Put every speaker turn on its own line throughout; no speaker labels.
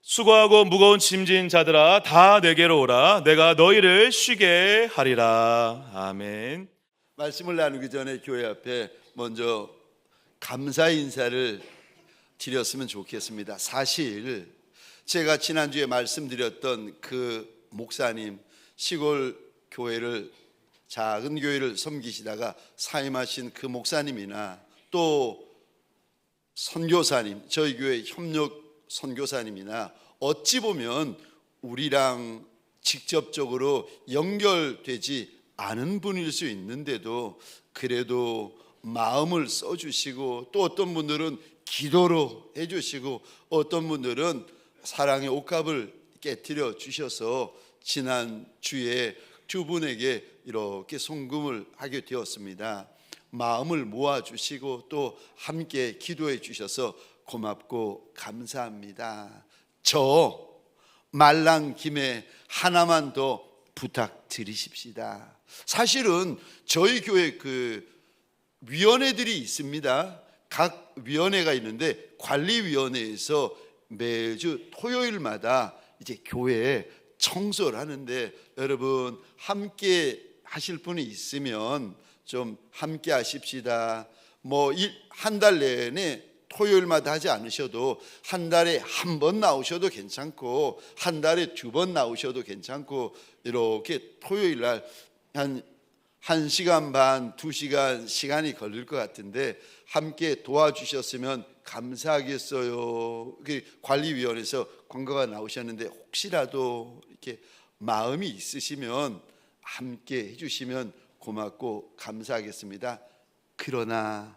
수고하고 무거운 짐진 자들아 다 내게로 오라. 내가 너희를 쉬게 하리라. 아멘.
말씀을 나누기 전에 교회 앞에 먼저 감사 인사를 드렸으면 좋겠습니다. 사실 제가 지난주에 말씀드렸던 그 목사님, 시골 교회를, 작은 교회를 섬기시다가 사임하신 그 목사님이나 또 선교사님, 저희 교회 협력 선교사님이나 어찌 보면 우리랑 직접적으로 연결되지 않은 분일 수 있는데도 그래도 마음을 써주시고, 또 어떤 분들은 기도로 해주시고, 어떤 분들은 사랑의 옷값을 깨뜨려 주셔서 지난주에 두 분에게 이렇게 송금을 하게 되었습니다. 마음을 모아주시고 또 함께 기도해 주셔서 고맙고 감사합니다. 저 말랑 김에 하나만 더 부탁드리십시다. 사실은 저희 교회 그 위원회들이 있습니다. 각 위원회가 있는데 관리위원회에서 매주 토요일마다 이제 교회에 청소를 하는데, 여러분 함께 하실 분이 있으면 좀 함께 하십시다. 뭐 한 달 내내 토요일마다 하지 않으셔도 한 달에 한 번 나오셔도 괜찮고 한 달에 두 번 나오셔도 괜찮고, 이렇게 토요일 날 한 1시간 반, 2시간 시간이 걸릴 것 같은데 함께 도와주셨으면 감사하겠어요. 관리위원회에서 광고가 나오셨는데 혹시라도 이렇게 마음이 있으시면 함께 해주시면 고맙고 감사하겠습니다. 그러나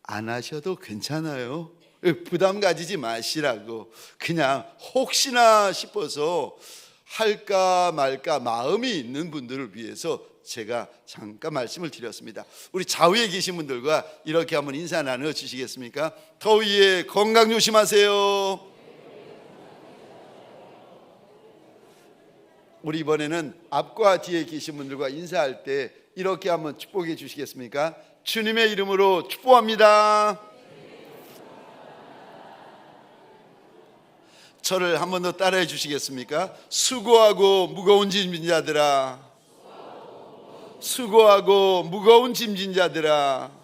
안 하셔도 괜찮아요. 부담 가지지 마시라고, 그냥 혹시나 싶어서 할까 말까 마음이 있는 분들을 위해서 제가 잠깐 말씀을 드렸습니다. 우리 좌우에 계신 분들과 이렇게 한번 인사 나눠 주시겠습니까? 더위에 건강 조심하세요. 우리 이번에는 앞과 뒤에 계신 분들과 인사할 때 이렇게 한번 축복해 주시겠습니까? 주님의 이름으로 축복합니다. 저를 한 번 더 따라해 주시겠습니까? 수고하고 무거운 짐진 자들아, 수고하고 무거운 짐진 자들아.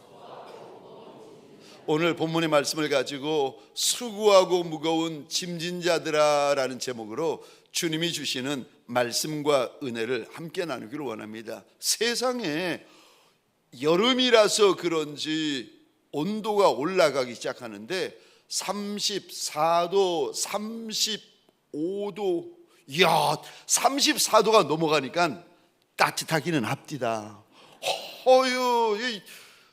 오늘 본문의 말씀을 가지고 수고하고 무거운 짐진 자들아 라는 제목으로 주님이 주시는 말씀과 은혜를 함께 나누기를 원합니다. 세상에 여름이라서 그런지 온도가 올라가기 시작하는데 34도, 35도, 이야, 34도가 넘어가니까 따뜻하기는 합디다. 허유,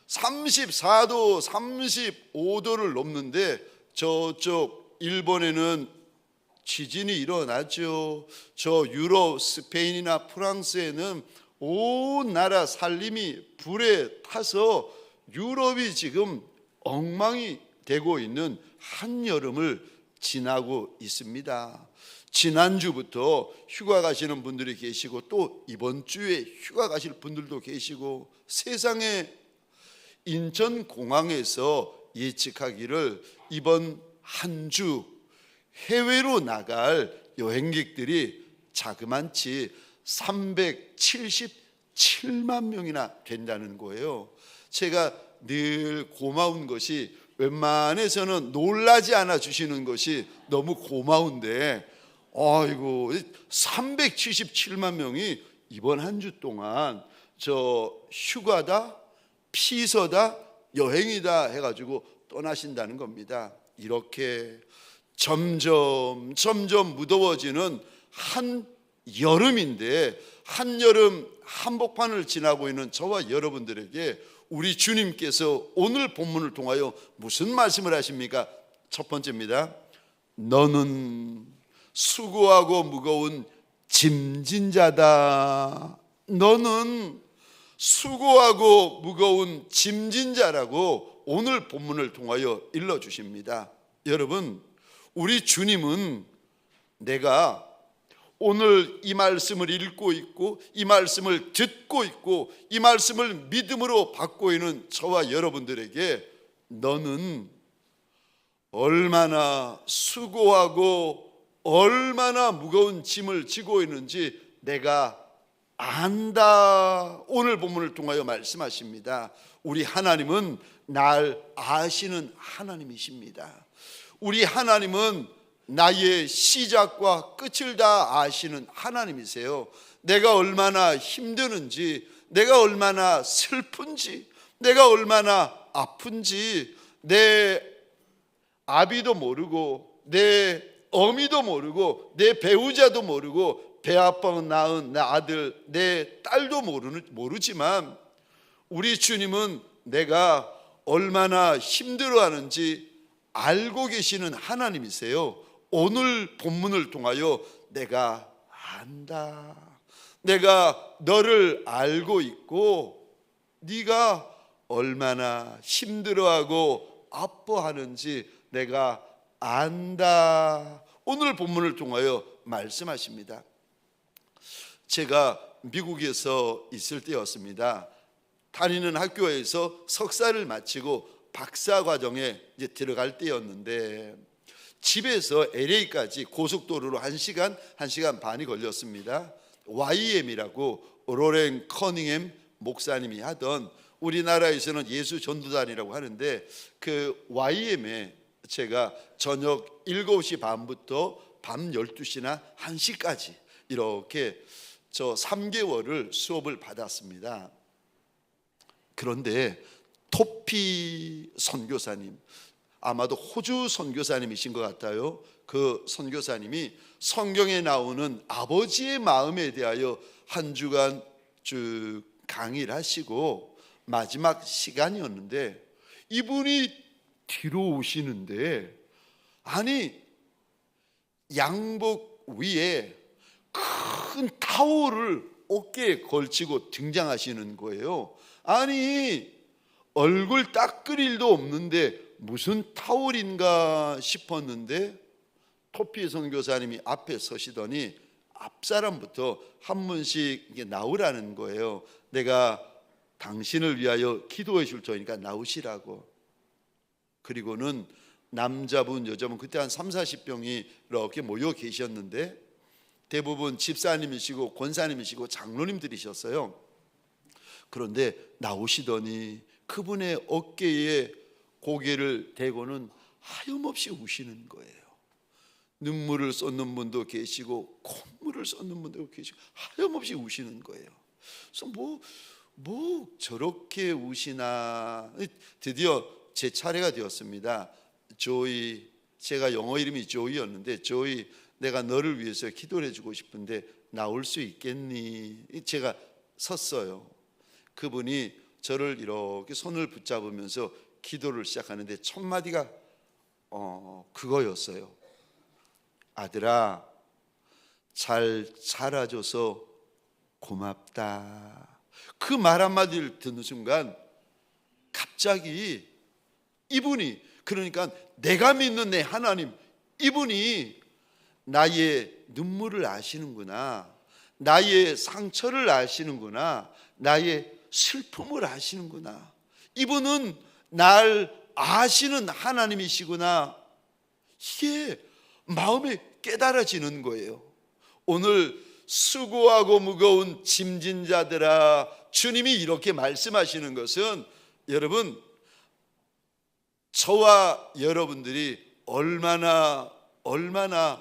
34도, 35도를 넘는데 저쪽 일본에는 지진이 일어나죠. 저 유럽, 스페인이나 프랑스에는 온 나라 살림이 불에 타서 유럽이 지금 엉망이 되고 있는 한여름을 지나고 있습니다. 지난주부터 휴가 가시는 분들이 계시고 또 이번 주에 휴가 가실 분들도 계시고, 세상에 인천공항에서 예측하기를 이번 한 주 해외로 나갈 여행객들이 자그만치 377만 명이나 된다는 거예요. 제가 늘 고마운 것이 웬만해서는 놀라지 않아 주시는 것이 너무 고마운데, 아이고 377만 명이 이번 한 주 동안 저 휴가다, 피서다, 여행이다 해가지고 떠나신다는 겁니다. 이렇게 점점 무더워지는 한 여름인데, 한여름 한복판을 지나고 있는 저와 여러분들에게 우리 주님께서 오늘 본문을 통하여 무슨 말씀을 하십니까? 첫 번째입니다. 너는 수고하고 무거운 짐진 자다. 너는 수고하고 무거운 짐진 자라고 오늘 본문을 통하여 일러주십니다. 여러분, 우리 주님은 내가 오늘 이 말씀을 읽고 있고 이 말씀을 듣고 있고 이 말씀을 믿음으로 받고 있는 저와 여러분들에게 너는 얼마나 수고하고 얼마나 무거운 짐을 지고 있는지 내가 안다. 오늘 본문을 통하여 말씀하십니다. 우리 하나님은 날 아시는 하나님이십니다. 우리 하나님은 나의 시작과 끝을 다 아시는 하나님이세요. 내가 얼마나 힘드는지, 내가 얼마나 슬픈지, 내가 얼마나 아픈지 내 아비도 모르고 내 어미도 모르고 내 배우자도 모르고 배 아파 낳은 내 아들, 내 딸도 모르지만 우리 주님은 내가 얼마나 힘들어하는지 알고 계시는 하나님이세요. 오늘 본문을 통하여 내가 안다. 내가 너를 알고 있고 네가 얼마나 힘들어하고 아파하는지 내가 안다. 오늘 본문을 통하여 말씀하십니다. 제가 미국에서 있을 때였습니다. 다니는 학교에서 석사를 마치고 박사 과정에 이제 들어갈 때였는데 집에서 LA까지 고속도로로 1시간 반이 걸렸습니다. YM이라고 로렌 커닝햄 목사님이 하던, 우리나라에서는 예수 전도단이라고 하는데 그 YM에 제가 저녁 7시 반부터 밤 12시나 1시까지 이렇게 저 3개월을 수업을 받았습니다. 그런데 토피 선교사님, 아마도 호주 선교사님이신 것 같아요. 그 선교사님이 성경에 나오는 아버지의 마음에 대하여 한 주간 쭉 강의를 하시고 마지막 시간이었는데 이분이 뒤로 오시는데, 아니 양복 위에 큰 타올을 어깨에 걸치고 등장하시는 거예요. 아니 얼굴 닦을 일도 없는데 무슨 타올인가 싶었는데 토피 선교사님이 앞에 서시더니 앞사람부터 한 분씩 이게 나오라는 거예요. 내가 당신을 위하여 기도해 줄 테니까 나오시라고. 그리고는 남자분 여자분 그때 한 30-40명이 이렇게 모여 계셨는데 대부분 집사님이시고 권사님이시고 장로님들이셨어요. 그런데 나오시더니 그분의 어깨에 고개를 대고는 하염없이 우시는 거예요. 눈물을 쏟는 분도 계시고 콧물을 쏟는 분도 계시고 하염없이 우시는 거예요. 그래서 뭐 저렇게 우시나. 드디어 제 차례가 되었습니다. 조이, 제가 영어 이름이 조이였는데, 조이 내가 너를 위해서 기도를 해주고 싶은데 나올 수 있겠니? 제가 섰어요. 그분이 저를 이렇게 손을 붙잡으면서 기도를 시작하는데 첫 마디가 그거였어요. 아들아, 잘 자라줘서 고맙다. 그 말 한마디를 듣는 순간 갑자기 이분이, 그러니까 내가 믿는 내 하나님, 이분이 나의 눈물을 아시는구나, 나의 상처를 아시는구나, 나의 슬픔을 아시는구나, 이분은 날 아시는 하나님이시구나, 이게 마음에 깨달아지는 거예요. 오늘 수고하고 무거운 짐진 자들아, 주님이 이렇게 말씀하시는 것은 여러분, 저와 여러분들이 얼마나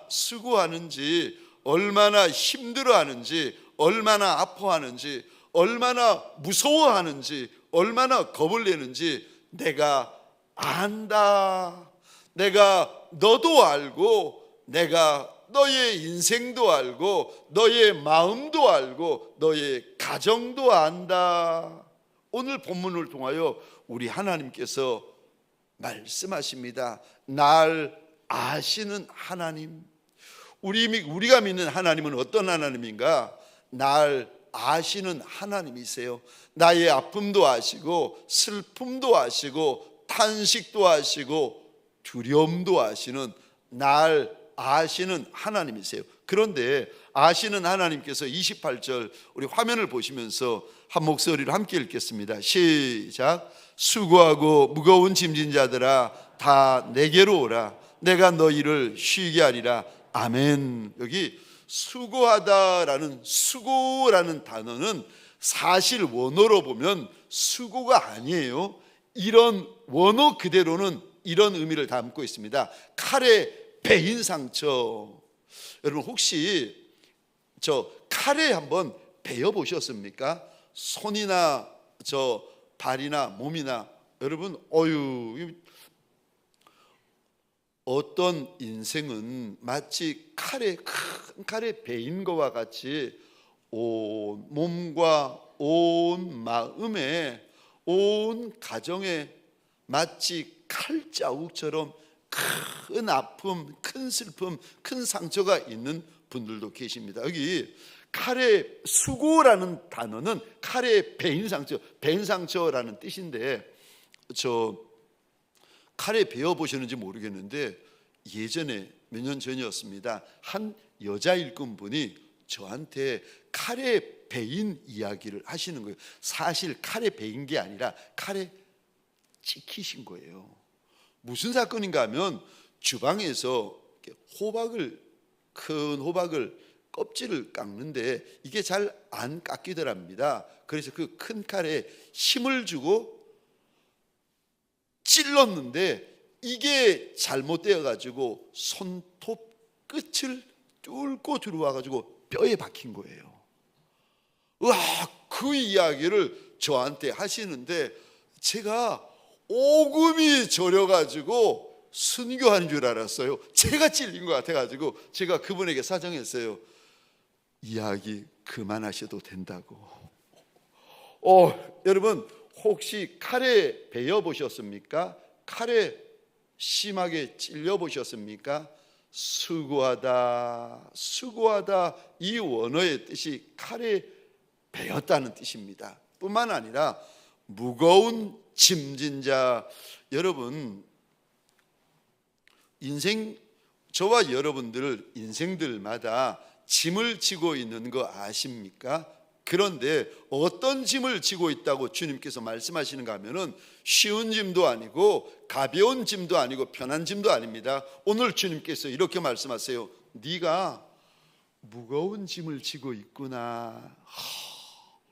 수고하는지, 얼마나 힘들어하는지, 얼마나 아파하는지, 얼마나 무서워하는지, 얼마나 겁을 내는지 내가 안다. 내가 너도 알고, 내가 너의 인생도 알고, 너의 마음도 알고, 너의 가정도 안다. 오늘 본문을 통하여 우리 하나님께서 말씀하십니다. 날 아시는 하나님. 우리가 믿는 하나님은 어떤 하나님인가? 날 아시는 하나님이세요. 나의 아픔도 아시고, 슬픔도 아시고, 탄식도 아시고, 두려움도 아시는, 날 아시는 하나님이세요. 그런데 아시는 하나님께서 28절 우리 화면을 보시면서 한 목소리로 함께 읽겠습니다. 시작. 수고하고 무거운 짐진 자들아 다 내게로 오라. 내가 너희를 쉬게 하리라. 아멘. 여기 수고하다라는 수고라는 단어는 사실 원어로 보면 수고가 아니에요. 이런 원어 그대로는 이런 의미를 담고 있습니다. 칼에 베인 상처. 여러분 혹시 저 칼에 한번 베어 보셨습니까? 손이나 저 발이나 몸이나. 여러분 어떤 인생은 마치 큰 칼에 베인 것과 같이 온 몸과 온 마음에 온 가정에 마치 칼자국처럼 큰 아픔, 큰 슬픔, 큰 상처가 있는 분들도 계십니다. 여기 칼에 수고라는 단어는 칼에 베인 상처라는 뜻인데, 저 칼에 베어 보셨는지 모르겠는데 예전에 몇 년 전이었습니다. 한 여자 일꾼분이 저한테 칼에 베인 이야기를 하시는 거예요. 사실 칼에 베인 게 아니라 칼에 찍히신 거예요. 무슨 사건인가 하면 주방에서 큰 호박을 껍질을 깎는데 이게 잘 안 깎이더랍니다. 그래서 그 큰 칼에 힘을 주고 찔렀는데 이게 잘못되어 가지고 손톱 끝을 뚫고 들어와 가지고 뼈에 박힌 거예요. 와, 그 이야기를 저한테 하시는데 제가 오금이 저려 가지고 순교한 줄 알았어요. 제가 찔린 것 같아 가지고 제가 그분에게 사정했어요. 이야기 그만하셔도 된다고. 여러분 혹시 칼에 베어 보셨습니까? 칼에 심하게 찔려 보셨습니까? 수고하다 이 원어의 뜻이 칼에 베었다는 뜻입니다. 뿐만 아니라 무거운 짐진 자. 여러분 저와 여러분들 인생들마다 짐을 지고 있는 거 아십니까? 그런데 어떤 짐을 지고 있다고 주님께서 말씀하시는가 하면은 쉬운 짐도 아니고 가벼운 짐도 아니고 편한 짐도 아닙니다. 오늘 주님께서 이렇게 말씀하세요. 네가 무거운 짐을 지고 있구나.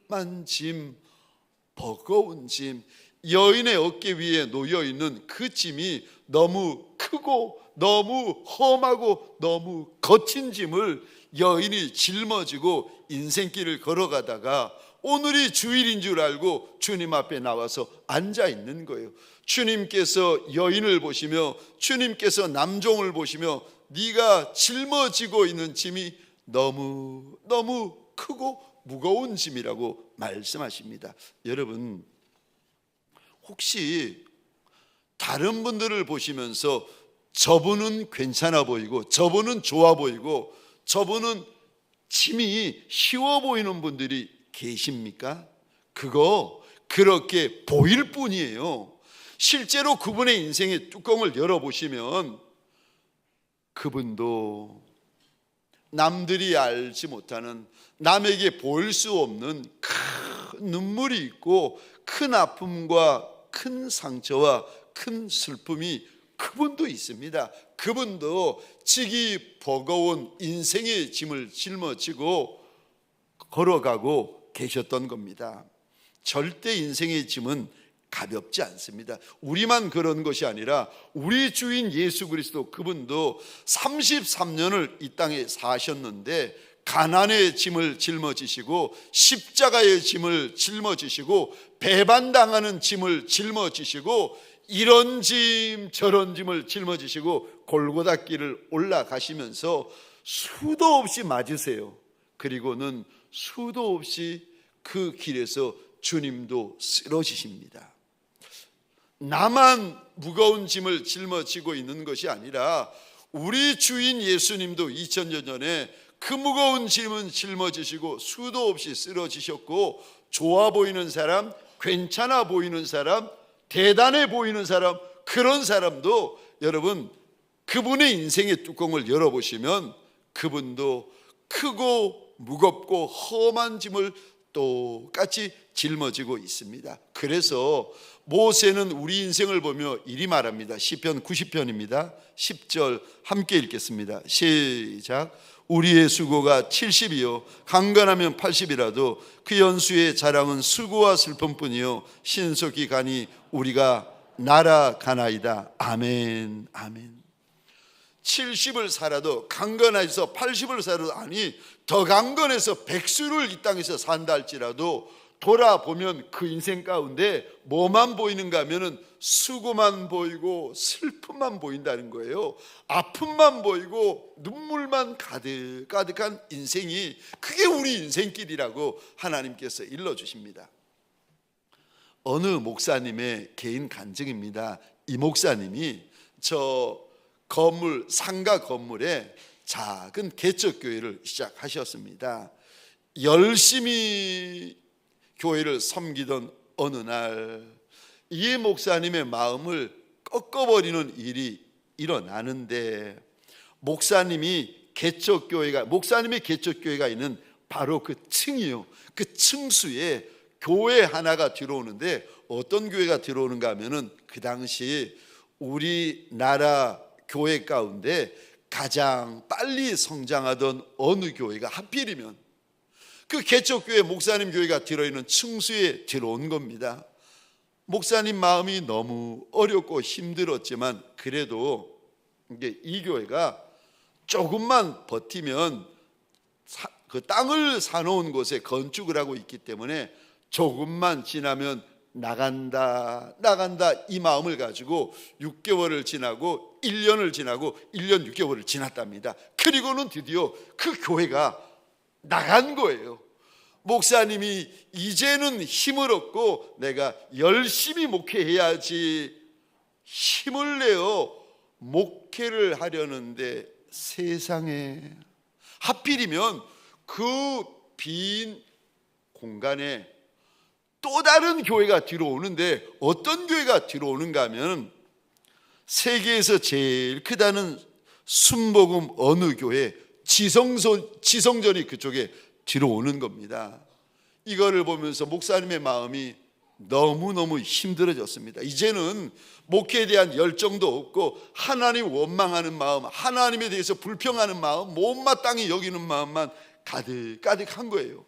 험한 짐, 버거운 짐, 여인의 어깨 위에 놓여 있는 그 짐이 너무 크고 너무 험하고 너무 거친 짐을 여인이 짊어지고 인생길을 걸어가다가 오늘이 주일인 줄 알고 주님 앞에 나와서 앉아 있는 거예요. 주님께서 여인을 보시며 주님께서 남종을 보시며 네가 짊어지고 있는 짐이 너무 크고 무거운 짐이라고 말씀하십니다. 여러분 혹시 다른 분들을 보시면서 저분은 괜찮아 보이고 저분은 좋아 보이고 저분은 짐이 쉬워 보이는 분들이 계십니까? 그거 그렇게 보일 뿐이에요. 실제로 그분의 인생의 뚜껑을 열어보시면 그분도 남들이 알지 못하는, 남에게 보일 수 없는 큰 눈물이 있고 큰 아픔과 큰 상처와 큰 슬픔이 그분도 있습니다. 그분도 지기 버거운 인생의 짐을 짊어지고 걸어가고 계셨던 겁니다. 절대 인생의 짐은 가볍지 않습니다. 우리만 그런 것이 아니라 우리 주인 예수 그리스도 그분도 33년을 이 땅에 사셨는데 가난의 짐을 짊어지시고 십자가의 짐을 짊어지시고 배반당하는 짐을 짊어지시고 이런 짐 저런 짐을 짊어지시고 골고다 길을 올라가시면서 수도 없이 맞으세요. 그리고는 수도 없이 그 길에서 주님도 쓰러지십니다. 나만 무거운 짐을 짊어지고 있는 것이 아니라 우리 주인 예수님도 2000년 전에 그 무거운 짐은 짊어지시고 수도 없이 쓰러지셨고 좋아 보이는 사람, 괜찮아 보이는 사람, 대단해 보이는 사람, 그런 사람도 여러분 그분의 인생의 뚜껑을 열어보시면 그분도 크고 무겁고 험한 짐을 똑같이 짊어지고 있습니다. 그래서 모세는 우리 인생을 보며 이리 말합니다. 시편 90편입니다. 10절 함께 읽겠습니다. 시작. 우리의 수고가 70이요 강건하면 80이라도 그 연수의 자랑은 수고와 슬픔뿐이요 신속히 가니 우리가 날아가나이다. 아멘. 아멘. 70을 살아도 강건해서 80을 살아도 아니 더 강건해서 백수를 이 땅에서 산다 할지라도 돌아보면 그 인생 가운데 뭐만 보이는가 하면은 수고만 보이고 슬픔만 보인다는 거예요. 아픔만 보이고 눈물만 가득한 인생이 그게 우리 인생길이라고 하나님께서 일러주십니다. 어느 목사님의 개인 간증입니다. 이 목사님이 저 건물, 상가 건물에 작은 개척교회를 시작하셨습니다. 열심히 교회를 섬기던 어느 날 이 목사님의 마음을 꺾어버리는 일이 일어나는데 목사님의 개척교회가 있는 바로 그 층이요. 그 층수에 교회 하나가 들어오는데 어떤 교회가 들어오는가 하면은 그 당시 우리나라 교회 가운데 가장 빨리 성장하던 어느 교회가 하필이면 그 개척교회 목사님 교회가 들어있는 층수에 들어온 겁니다. 목사님 마음이 너무 어렵고 힘들었지만 그래도 이게 이 교회가 조금만 버티면 그 땅을 사놓은 곳에 건축을 하고 있기 때문에 조금만 지나면 나간다 이 마음을 가지고 6개월을 지나고 1년을 지나고 1년 6개월을 지났답니다. 그리고는 드디어 그 교회가 나간 거예요. 목사님이 이제는 힘을 얻고 내가 열심히 목회해야지 힘을 내어 목회를 하려는데 세상에 하필이면 그 빈 공간에 또 다른 교회가 들어오는데 어떤 교회가 들어오는가 하면 세계에서 제일 크다는 순복음 어느 교회 지성전이 그쪽에 들어오는 겁니다. 이거를 보면서 목사님의 마음이 너무너무 힘들어졌습니다. 이제는 목회에 대한 열정도 없고 하나님 원망하는 마음, 하나님에 대해서 불평하는 마음, 못마땅히 여기는 마음만 가득한 거예요.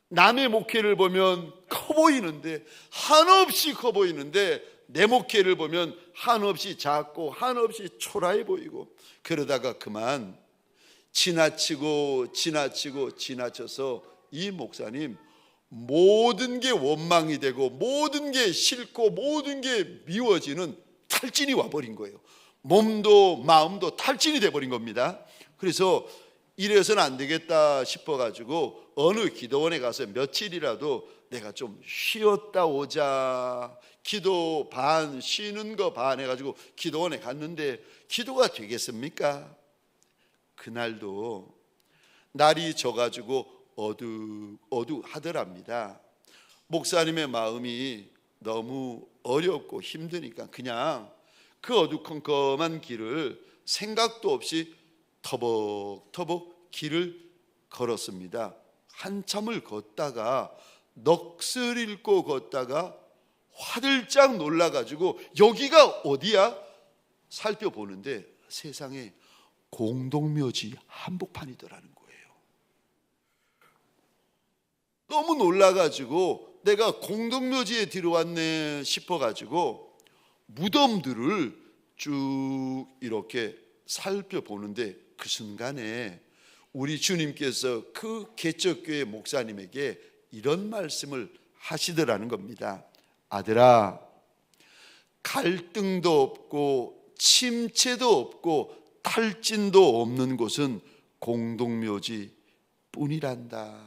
남의 목회를 보면 커 보이는데 한없이 커 보이는데 내 목회를 보면 한없이 작고 한없이 초라해 보이고 그러다가 그만 지나쳐서 이 목사님 모든 게 원망이 되고 모든 게 싫고 모든 게 미워지는 탈진이 와버린 거예요. 몸도 마음도 탈진이 돼버린 겁니다. 그래서 이래서는 안 되겠다 싶어가지고 어느 기도원에 가서 며칠이라도 내가 좀 쉬었다 오자, 기도 반 쉬는 거 반 해가지고 기도원에 갔는데 기도가 되겠습니까? 그날도 날이 져가지고 어두하더랍니다. 목사님의 마음이 너무 어렵고 힘드니까 그냥 그 어두컴컴한 길을 생각도 없이 터벅터벅 길을 걸었습니다. 한참을 걷다가 넋을 잃고 걷다가 화들짝 놀라가지고 여기가 어디야? 살펴보는데 세상에 공동묘지 한복판이더라는 거예요. 너무 놀라가지고 내가 공동묘지에 들어왔네 싶어가지고 무덤들을 쭉 이렇게 살펴보는데 그 순간에 우리 주님께서 그 개척교회 목사님에게 이런 말씀을 하시더라는 겁니다. 아들아, 갈등도 없고 침체도 없고 탈진도 없는 곳은 공동묘지 뿐이란다.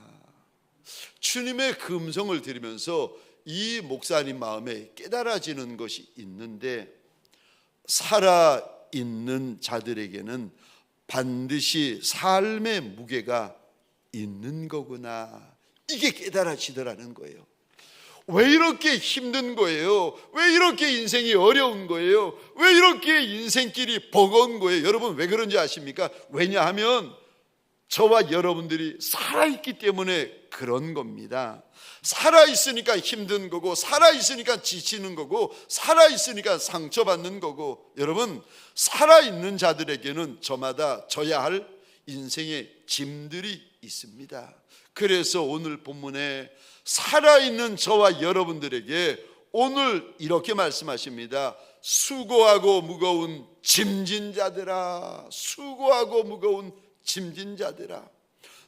주님의 그 음성을 들으면서 이 목사님 마음에 깨달아지는 것이 있는데 살아있는 자들에게는 반드시 삶의 무게가 있는 거구나. 이게 깨달아지더라는 거예요. 왜 이렇게 힘든 거예요? 왜 이렇게 인생이 어려운 거예요? 왜 이렇게 인생길이 버거운 거예요? 여러분 왜 그런지 아십니까? 왜냐하면 저와 여러분들이 살아있기 때문에 그런 겁니다. 살아있으니까 힘든 거고, 살아있으니까 지치는 거고, 살아있으니까 상처받는 거고, 여러분, 살아있는 자들에게는 저마다 져야 할 인생의 짐들이 있습니다. 그래서 오늘 본문에 살아있는 저와 여러분들에게 오늘 이렇게 말씀하십니다. 수고하고 무거운 짐진 자들아, 수고하고 무거운 짐진 자들아.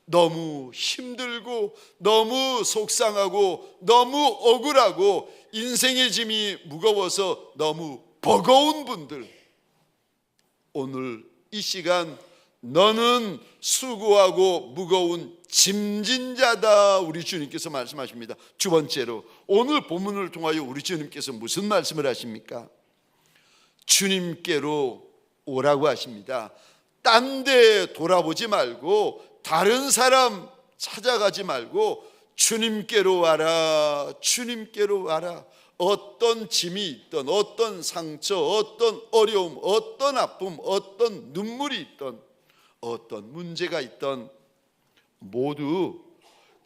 너무 힘들고 너무 속상하고 너무 억울하고 인생의 짐이 무거워서 너무 버거운 분들, 오늘 이 시간 너는 수고하고 무거운 짐진 자다, 우리 주님께서 말씀하십니다. 두 번째로 오늘 본문을 통하여 우리 주님께서 무슨 말씀을 하십니까? 주님께로 오라고 하십니다. 딴 데 돌아보지 말고 다른 사람 찾아가지 말고 주님께로 와라, 주님께로 와라. 어떤 짐이 있던, 어떤 상처, 어떤 어려움, 어떤 아픔, 어떤 눈물이 있던, 어떤 문제가 있던 모두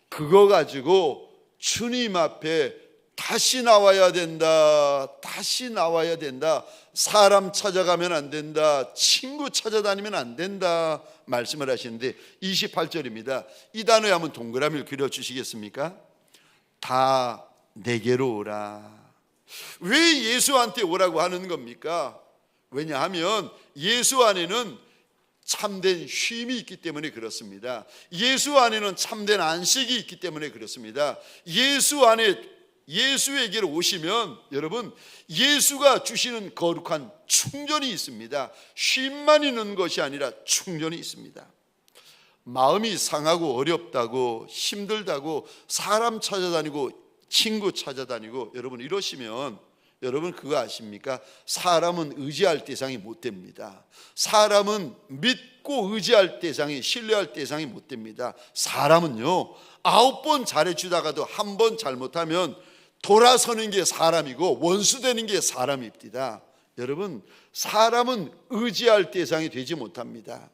그거 가지고 주님 앞에 다시 나와야 된다, 다시 나와야 된다. 사람 찾아가면 안 된다, 친구 찾아다니면 안 된다 말씀을 하시는데 28절입니다. 이 단어에 한번 동그라미를 그려주시겠습니까? 다 내게로 오라. 왜 예수한테 오라고 하는 겁니까? 왜냐하면 예수 안에는 참된 쉼이 있기 때문에 그렇습니다. 예수 안에는 참된 안식이 있기 때문에 그렇습니다. 예수 안에, 예수에게로 오시면 여러분, 예수가 주시는 거룩한 충전이 있습니다. 쉼만 있는 것이 아니라 충전이 있습니다. 마음이 상하고 어렵다고 힘들다고 사람 찾아다니고 친구 찾아다니고 여러분 이러시면 여러분 그거 아십니까? 사람은 의지할 대상이 못 됩니다. 사람은 믿고 의지할 대상이, 신뢰할 대상이 못 됩니다. 사람은요 9번 잘해주다가도 한 번 잘못하면 돌아서는 게 사람이고 원수 되는 게 사람입니다. 여러분, 사람은 의지할 대상이 되지 못합니다.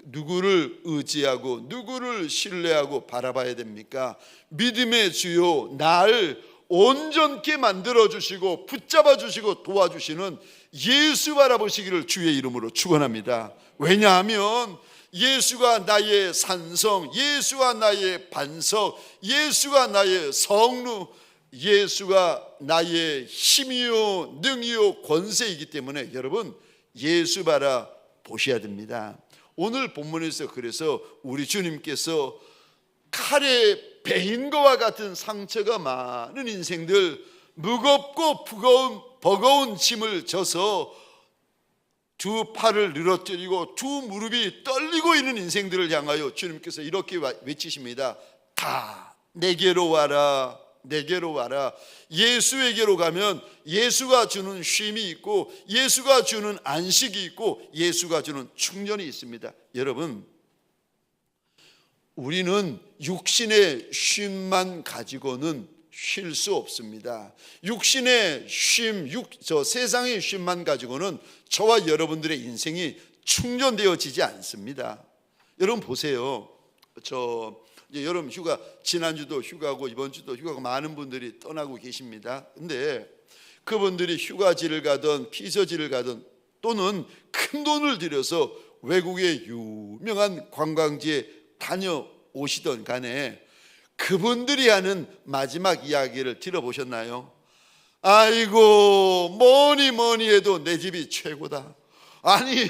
누구를 의지하고 누구를 신뢰하고 바라봐야 됩니까? 믿음의 주요, 날 온전케 만들어주시고 붙잡아주시고 도와주시는 예수 바라보시기를 주의 이름으로 축원합니다. 왜냐하면 예수가 나의 산성, 예수가 나의 반석, 예수가 나의 성루, 예수가 나의 힘이요 능이요 권세이기 때문에 여러분 예수 바라 보셔야 됩니다. 오늘 본문에서 그래서 우리 주님께서 칼에 베인 것과 같은 상처가 많은 인생들, 무겁고 버거운 짐을 져서 두 팔을 늘어뜨리고 두 무릎이 떨리고 있는 인생들을 향하여 주님께서 이렇게 외치십니다. 다 내게로 와라, 내게로 와라. 예수에게로 가면 예수가 주는 쉼이 있고 예수가 주는 안식이 있고 예수가 주는 충전이 있습니다. 여러분, 우리는 육신의 쉼만 가지고는 쉴 수 없습니다. 육신의 쉼, 세상의 쉼만 가지고는 저와 여러분들의 인생이 충전되어지지 않습니다. 여러분 보세요. 이제 여름 휴가, 지난주도 휴가고 이번 주도 휴가고 많은 분들이 떠나고 계십니다. 근데 그분들이 휴가지를 가든 피서지를 가든 또는 큰 돈을 들여서 외국의 유명한 관광지에 다녀오시던 간에 그분들이 하는 마지막 이야기를 들어보셨나요? 아이고 뭐니 해도 내 집이 최고다. 아니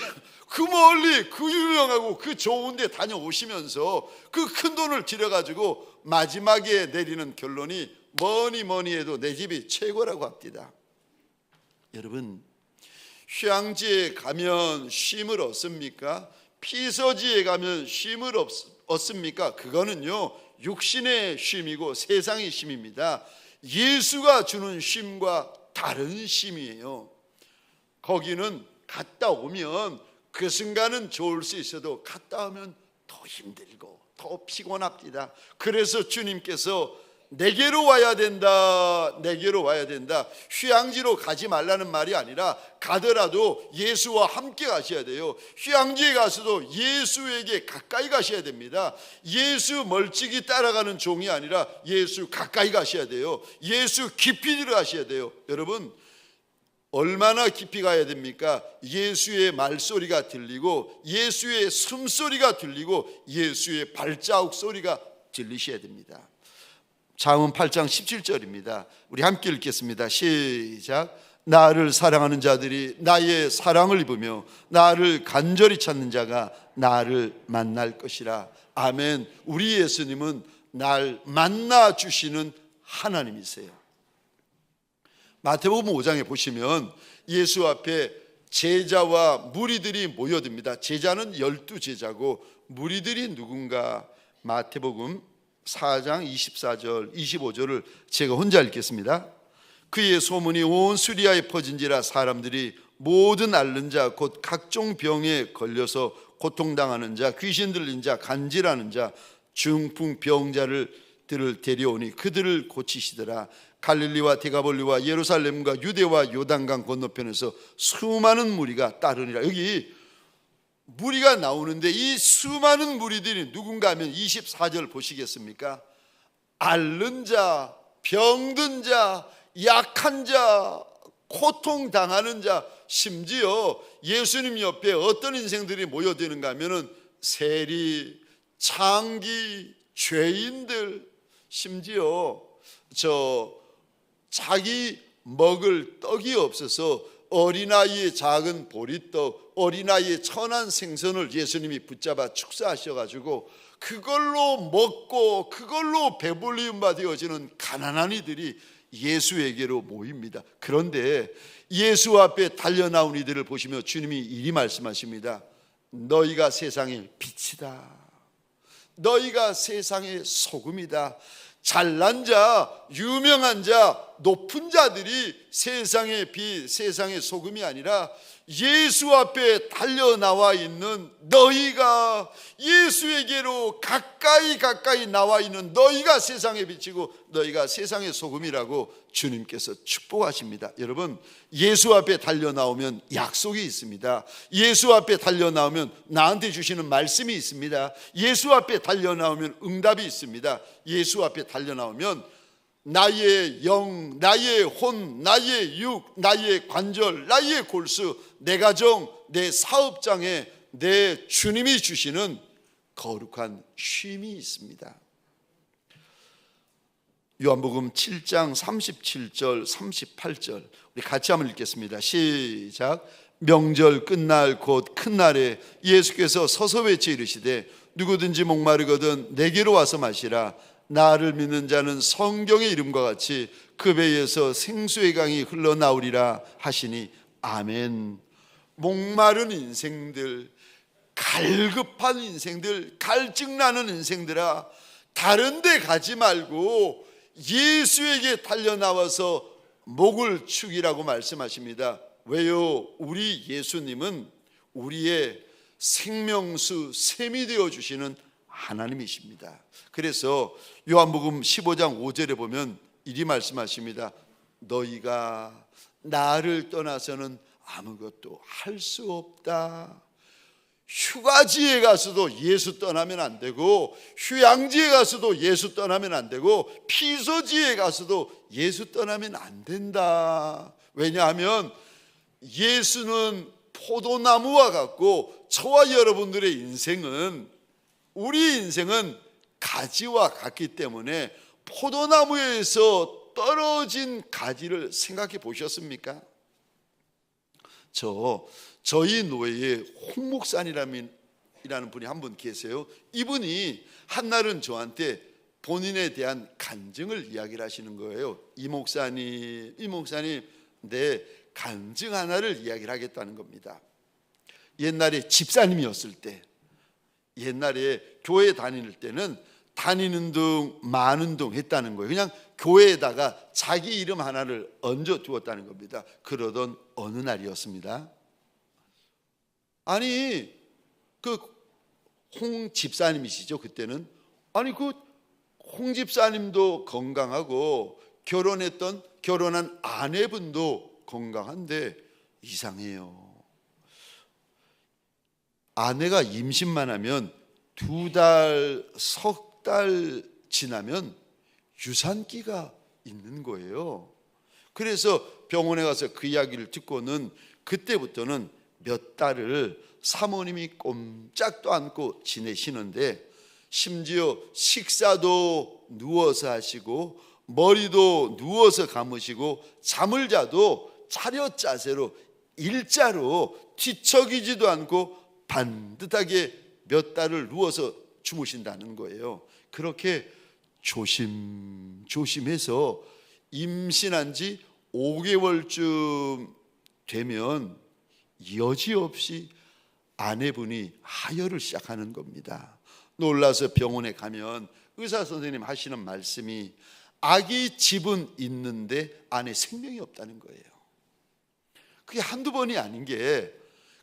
그 멀리 그 유명하고 그 좋은 데 다녀오시면서 그 큰 돈을 들여가지고 마지막에 내리는 결론이 뭐니 해도 내 집이 최고라고 합니다. 여러분, 휴양지에 가면 쉼을 얻습니까? 피서지에 가면 쉼을 얻습니까? 그거는요 육신의 쉼이고 세상의 쉼입니다. 예수가 주는 쉼과 다른 쉼이에요. 거기는 갔다 오면 그 순간은 좋을 수 있어도 갔다 오면 더 힘들고 더 피곤합니다. 그래서 주님께서 내게로 와야 된다, 내게로 와야 된다. 휴양지로 가지 말라는 말이 아니라 가더라도 예수와 함께 가셔야 돼요. 휴양지에 가서도 예수에게 가까이 가셔야 됩니다. 예수 멀찍이 따라가는 종이 아니라 예수 가까이 가셔야 돼요. 예수 깊이 들어가셔야 돼요. 여러분, 얼마나 깊이 가야 됩니까? 예수의 말소리가 들리고 예수의 숨소리가 들리고 예수의 발자국 소리가 들리셔야 됩니다. 잠언 8장 17절입니다. 우리 함께 읽겠습니다. 시작. 나를 사랑하는 자들이 나의 사랑을 입으며 나를 간절히 찾는 자가 나를 만날 것이라. 아멘. 우리 예수님은 날 만나 주시는 하나님이세요. 마태복음 5장에 보시면 예수 앞에 제자와 무리들이 모여듭니다. 제자는 12제자고 무리들이 누군가? 마태복음 4장 24절 25절을 제가 혼자 읽겠습니다. 그의 소문이 온 수리아에 퍼진지라 사람들이 모든 앓는 자 곧 각종 병에 걸려서 고통당하는 자, 귀신 들린 자, 간질하는 자, 중풍병자들을 데려오니 그들을 고치시더라. 갈릴리와 데가볼리와 예루살렘과 유대와 요단강 건너편에서 수많은 무리가 따르니라. 여기 무리가 나오는데 이 수많은 무리들이 누군가 하면 24절 보시겠습니까? 앓는 자, 병든 자, 약한 자, 고통당하는 자, 심지어 예수님 옆에 어떤 인생들이 모여드는가 하면은 세리, 창기, 죄인들, 심지어 자기 먹을 떡이 없어서 어린아이의 작은 보리떡, 어린아이의 천한 생선을 예수님이 붙잡아 축사하셔가지고 그걸로 먹고 그걸로 배불리움 받아지는 가난한 이들이 예수에게로 모입니다. 그런데 예수 앞에 달려나온 이들을 보시며 주님이 이리 말씀하십니다. 너희가 세상의 빛이다. 너희가 세상의 소금이다. 잘난 자, 유명한 자, 높은 자들이 세상의 빛, 세상의 소금이 아니라 예수 앞에 달려나와 있는 너희가, 예수에게로 가까이 나와 있는 너희가 세상의 빛이고 너희가 세상의 소금이라고 주님께서 축복하십니다. 여러분, 예수 앞에 달려나오면 약속이 있습니다. 예수 앞에 달려나오면 나한테 주시는 말씀이 있습니다. 예수 앞에 달려나오면 응답이 있습니다. 예수 앞에 달려나오면 나의 영, 나의 혼, 나의 육, 나의 관절, 나의 골수, 내 가정, 내 사업장에 내 주님이 주시는 거룩한 쉼이 있습니다. 요한복음 7장 37절 38절 우리 같이 한번 읽겠습니다. 시작. 명절 끝날 곧 큰 날에 예수께서 서서 외쳐 이르시되 누구든지 목마르거든 내게로 와서 마시라. 나를 믿는 자는 성경의 이름과 같이 그 배에서 생수의 강이 흘러나오리라 하시니 아멘. 목마른 인생들, 갈급한 인생들, 갈증나는 인생들아, 다른 데 가지 말고 예수에게 달려나와서 목을 축이라고 말씀하십니다. 왜요? 우리 예수님은 우리의 생명수, 샘이 되어주시는 하나님이십니다. 그래서 요한복음 15장 5절에 보면 이리 말씀하십니다. 너희가 나를 떠나서는 아무것도 할 수 없다. 휴가지에 가서도 예수 떠나면 안 되고, 휴양지에 가서도 예수 떠나면 안 되고, 피서지에 가서도 예수 떠나면 안 된다. 왜냐하면 예수는 포도나무와 같고 저와 여러분들의 인생은, 우리 인생은 가지와 같기 때문에 포도나무에서 떨어진 가지를 생각해 보셨습니까? 저희 노예에 홍 목사님이라는 분이 한 분 계세요. 이분이 한날은 저한테 본인에 대한 간증을 이야기를 하시는 거예요. 이 목사님 내 간증 하나를 이야기를 하겠다는 겁니다. 옛날에 집사님이었을 때, 옛날에 교회 다닐 때는 다니는 둥 마는 둥 했다는 거예요. 그냥 교회에다가 자기 이름 하나를 얹어 두었다는 겁니다. 그러던 어느 날이었습니다. 아니 그 홍 집사님이시죠. 그때는 아니 그 홍 집사님도 건강하고 결혼한 아내분도 건강한데 이상해요. 아내가 임신만 하면 2달, 석 달 지나면 유산기가 있는 거예요. 그래서 병원에 가서 그 이야기를 듣고는 그때부터는 몇 달을 사모님이 꼼짝도 않고 지내시는데, 심지어 식사도 누워서 하시고 머리도 누워서 감으시고 잠을 자도 차렷 자세로 일자로 뒤척이지도 않고 반듯하게 몇 달을 누워서 주무신다는 거예요. 그렇게 조심해서 임신한 지 5개월쯤 되면 여지없이 아내분이 하혈을 시작하는 겁니다. 놀라서 병원에 가면 의사 선생님 하시는 말씀이 아기 집은 있는데 안에 생명이 없다는 거예요. 그게 한두 번이 아닌 게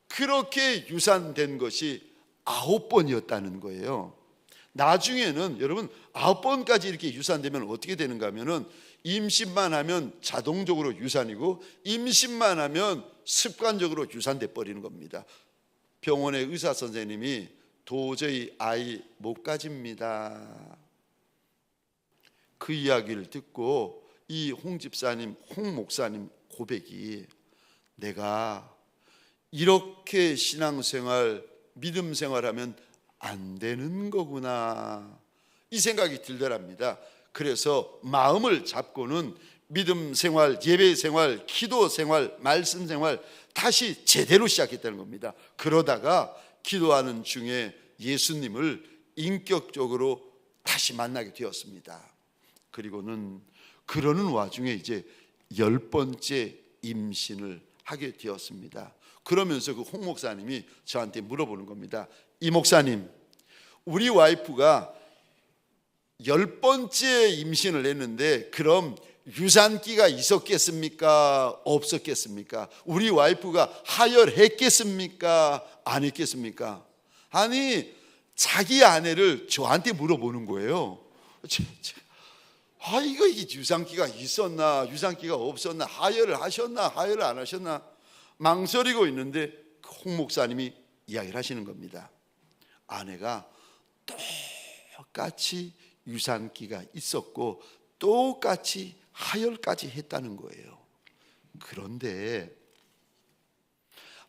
그렇게 유산된 것이 9번이었다는 거예요. 나중에는 여러분 9번까지 이렇게 유산되면 어떻게 되는가 하면은 임신만 하면 자동적으로 유산이고 임신만 하면 습관적으로 유산돼 버리는 겁니다. 병원의 의사 선생님이 도저히 아이 못 가집니다. 그 이야기를 듣고 이 홍 집사님, 홍 목사님 고백이 내가 이렇게 신앙생활, 믿음 생활하면 안 되는 거구나 이 생각이 들더랍니다. 그래서 마음을 잡고는 믿음 생활, 예배 생활, 기도 생활, 말씀 생활 다시 제대로 시작했다는 겁니다. 그러다가 기도하는 중에 예수님을 인격적으로 다시 만나게 되었습니다. 그리고는 그러는 와중에 이제 10번째 임신을 하게 되었습니다. 그러면서 그 홍 목사님이 저한테 물어보는 겁니다. 이 목사님, 우리 와이프가 10번째 임신을 했는데 그럼 유산기가 있었겠습니까? 없었겠습니까? 우리 와이프가 하혈했겠습니까? 안 했겠습니까? 아니, 자기 아내를 저한테 물어보는 거예요. 이거 유산기가 있었나 유산기가 없었나, 하혈을 하셨나 하혈을 안 하셨나 망설이고 있는데 홍 목사님이 이야기를 하시는 겁니다. 아내가 똑같이 유산기가 있었고 똑같이 하혈까지 했다는 거예요. 그런데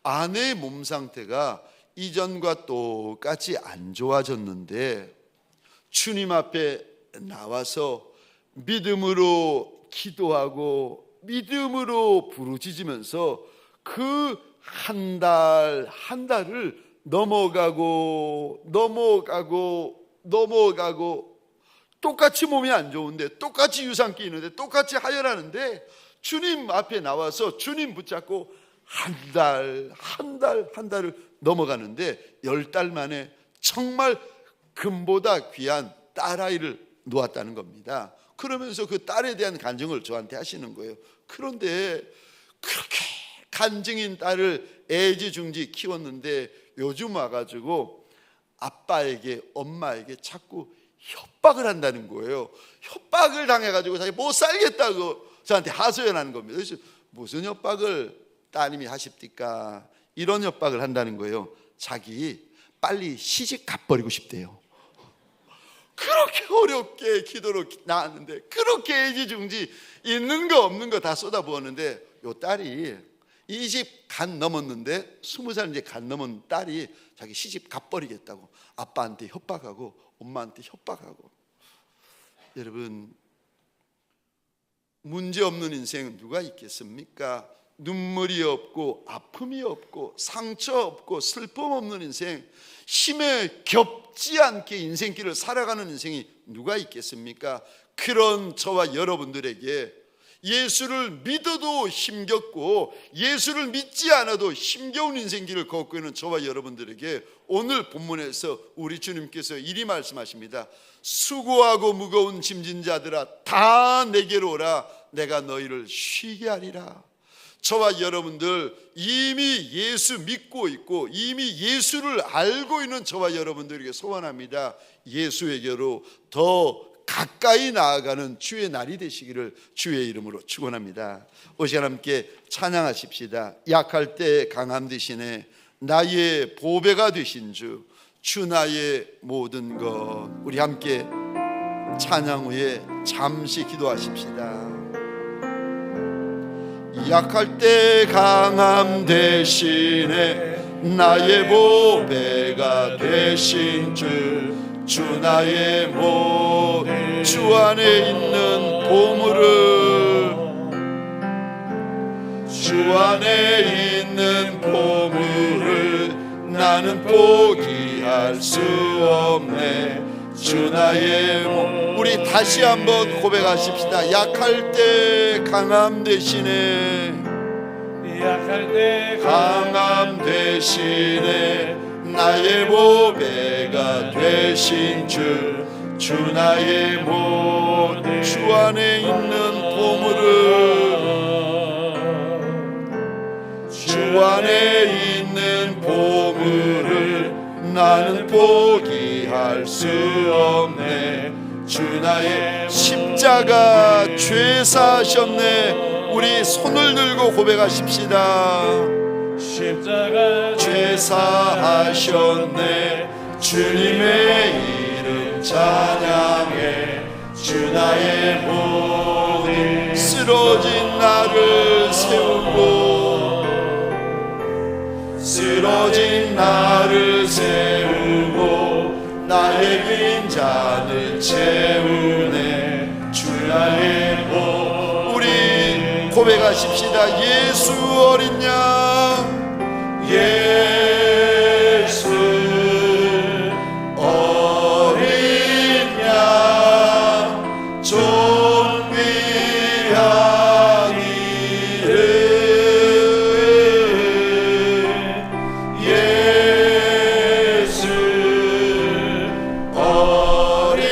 아내의 몸 상태가 이전과 똑같이 안 좋아졌는데 주님 앞에 나와서 믿음으로 기도하고 믿음으로 부르짖으면서 그 한 달을 넘어가고 똑같이 몸이 안 좋은데 똑같이 유산기 있는데 똑같이 하혈하는데 주님 앞에 나와서 주님 붙잡고 한 달을 넘어가는데 10달 만에 정말 금보다 귀한 딸아이를 놓았다는 겁니다. 그러면서 그 딸에 대한 간증을 저한테 하시는 거예요. 그런데 그렇게 간증인 딸을 애지중지 키웠는데 요즘 와가지고 아빠에게 엄마에게 자꾸 협박을 한다는 거예요. 협박을 당해가지고 자기 못 살겠다고 저한테 하소연하는 겁니다. 그래서 무슨 협박을 따님이 하십니까? 이런 협박을 한다는 거예요. 자기 빨리 시집 가버리고 싶대요. 그렇게 어렵게 기도로 나왔는데 그렇게 애지중지 있는 거 없는 거 다 쏟아부었는데 요 딸이 20 간 넘었는데 20살 이제 간 넘은 딸이 자기 시집 가버리겠다고 아빠한테 협박하고 엄마한테 협박하고. 여러분, 문제 없는 인생 누가 있겠습니까? 눈물이 없고 아픔이 없고 상처 없고 슬픔 없는 인생, 힘에 겹지 않게 인생길을 살아가는 인생이 누가 있겠습니까? 그런 저와 여러분들에게 예수를 믿어도 힘겹고 예수를 믿지 않아도 힘겨운 인생길을 걷고 있는 저와 여러분들에게 오늘 본문에서 우리 주님께서 이리 말씀하십니다. 수고하고 무거운 짐진 자들아 다 내게로 오라, 내가 너희를 쉬게 하리라. 저와 여러분들 이미 예수 믿고 있고 이미 예수를 알고 있는 저와 여러분들에게 소원합니다. 예수에게로 더 가까이 나아가는 주의 날이 되시기를 주의 이름으로 축원합니다. 오 시간 함께 찬양하십시다. 약할 때 강함 되시네 나의 보배가 되신 주, 주 나의 모든 것. 우리 함께 찬양 후에 잠시 기도하십시다. 약할 때 강함 되시네 나의 보배가 되신 주, 주 나의 모든 주 안에 있는 보물을, 주 안에 있는 보물을 나는 포기할 수 없네. 주 나의 우리 다시 한번 고백하십시다. 약할 때 강함 되시네,
약할 때
강함 되시네 나의 보배가 되신 주, 주 나의 모든 주 안에 있는 보물을, 주 안에 있는 보물을 나는 포기할 수 없네. 주 나의 십자가 죄사하셨네. 우리 손을 들고 고백하십시다.
십자가
죄사하셨네. 주님의 이름 찬양해. 주 나의 모든 쓰러진 나를 세우고, 쓰러진 나를 세우고 나의 빈잔을 채우네. 주 나의 우리 고백하십시다. 예수 어린 양, 예수 어린 양 존귀한 이름, 예수 어린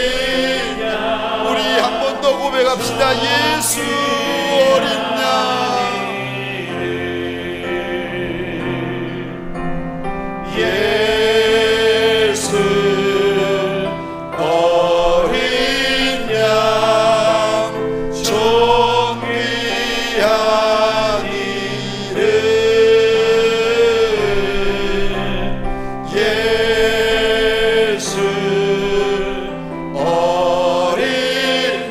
양. 우리 한 번 더 고백합시다. 예수 어린 양, 예수 어린 양 존귀한 이름, 예수 어린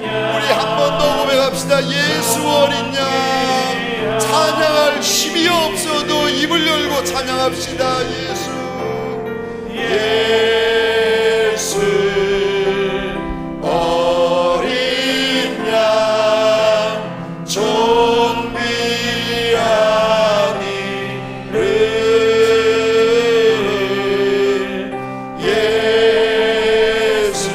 양. 우리 한 번 더 고백합시다. 예수 어린 양. 찬양할 힘이 없어도 입을 열고 찬양합시다. 예수, 예수 어린 양 존귀한 이름, 예수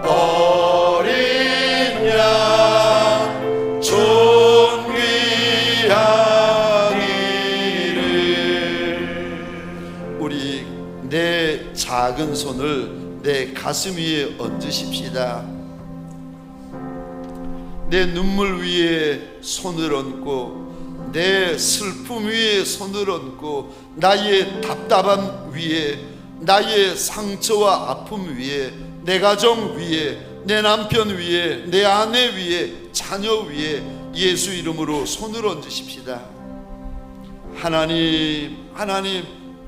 어린 양 존귀한 이름. 우리 내 작은 손을 내 가슴 위에 얹으십시다. 내 눈물 위에 손을 얹고, 내 슬픔 위에 손을 얹고, 나의 답답함 위에, 나의 상처와 아픔 위에, 내 가정 위에, 내 남편 위에, 내 아내 위에, 자녀 위에 예수 이름으로 손을 얹으십시다. 하나님, 하나님,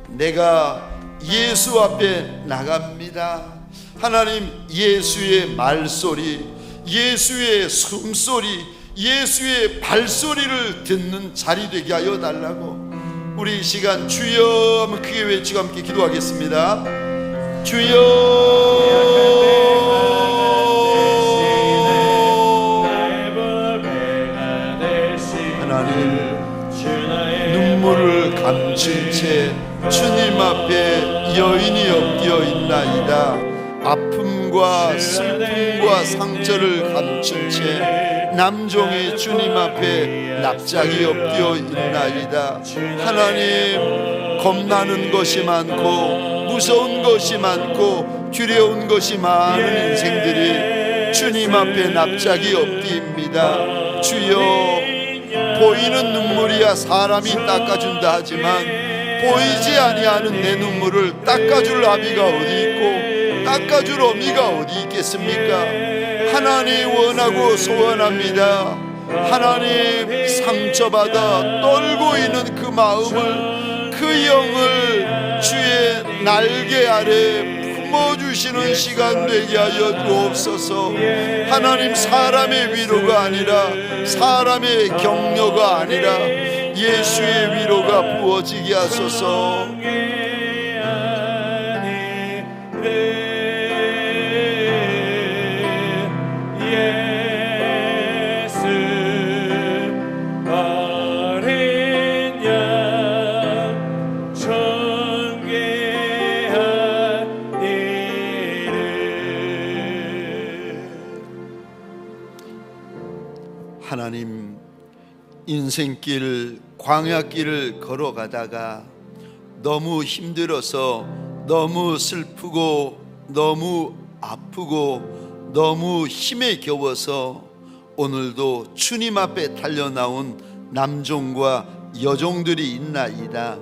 내가 예수 앞에 나갑니다. 하나님, 예수의 말소리, 예수의 숨소리, 예수의 발소리를 듣는 자리 되게 하여 달라고. 우리 이 시간 주여 한번 크게 외치고 함께 기도하겠습니다. 주여, 하나님, 눈물을 감춘 채 주님 앞에 여인이 엎드려 있나이다. 아픔과 슬픔과 상처를 감춘 채 남종이 주님 앞에 납작이 엎드려 있나이다. 하나님, 겁나는 것이 많고 무서운 것이 많고 두려운 것이 많은 인생들이 주님 앞에 납작이 엎드립니다. 주여, 보이는 눈물이야 사람이 닦아준다 하지만 보이지 아니하는 내 눈물을 닦아줄 아비가 어디 있고 닦아줄 어미가 어디 있겠습니까? 하나님 원하고 소원합니다. 하나님 상처받아 떨고 있는 그 마음을, 그 영을 주의 날개 아래 품어주시는 시간 되게 하여 주옵소서. 하나님, 사람의 위로가 아니라, 사람의 격려가 아니라 예수의 위로가 부어지게 하소서. 하나님, 인생길, 광야길을 걸어가다가 너무 힘들어서, 너무 슬프고, 너무 아프고, 너무 힘에 겨워서 오늘도 주님 앞에 달려나온 남종과 여종들이 있나이다.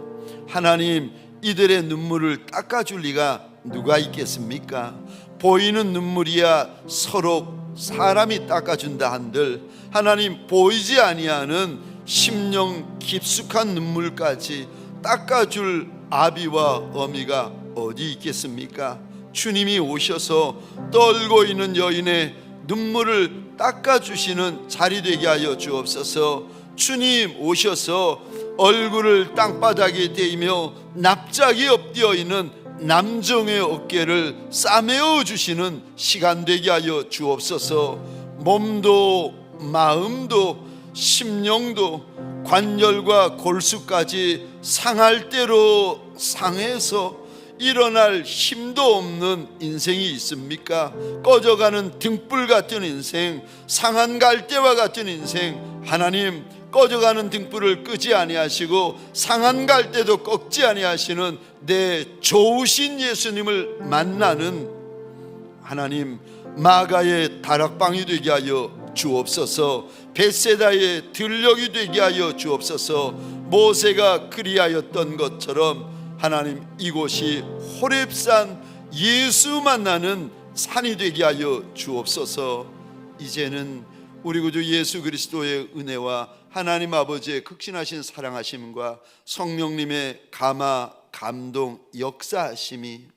하나님, 이들의 눈물을 닦아줄 리가 누가 있겠습니까? 보이는 눈물이야 서로 사람이 닦아준다 한들, 하나님, 보이지 아니하는 심령 깊숙한 눈물까지 닦아줄 아비와 어미가 어디 있겠습니까? 주님이 오셔서 떨고 있는 여인의 눈물을 닦아주시는 자리 되게 하여 주옵소서. 주님 오셔서 얼굴을 땅바닥에 대이며 납작이 엎드려 있는 남정의 어깨를 싸매어 주시는 시간 되게 하여 주옵소서. 몸도 마음도 심령도 관절과 골수까지 상할 대로 상해서 일어날 힘도 없는 인생이 있습니까? 꺼져가는 등불 같은 인생, 상한 갈대와 같은 인생. 하나님, 꺼져가는 등불을 끄지 아니하시고 상한 갈대도 꺾지 아니하시는 내 좋으신 예수님을 만나는 하나님, 마가의 다락방이 되게 하여 주옵소서. 벳세다의 들녘이 되게 하여 주옵소서. 모세가 그리하였던 것처럼 하나님, 이곳이 호렙산, 예수 만나는 산이 되게 하여 주옵소서. 이제는 우리 구주 예수 그리스도의 은혜와 하나님 아버지의 극진하신 사랑하심과 성령님의 감화, 감동, 역사하심이,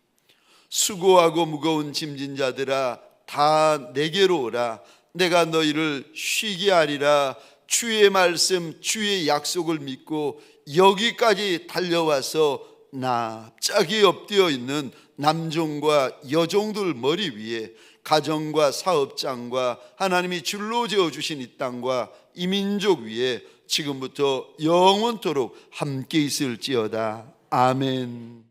수고하고 무거운 짐진 자들아 다 내게로 오라, 내가 너희를 쉬게 하리라. 주의 말씀, 주의 약속을 믿고 여기까지 달려와서 납작이 엎드려 있는 남종과 여종들 머리 위에 가정과 사업장과 하나님이 줄로 지어주신 이 땅과 이 민족 위에 지금부터 영원토록 함께 있을지어다. 아멘.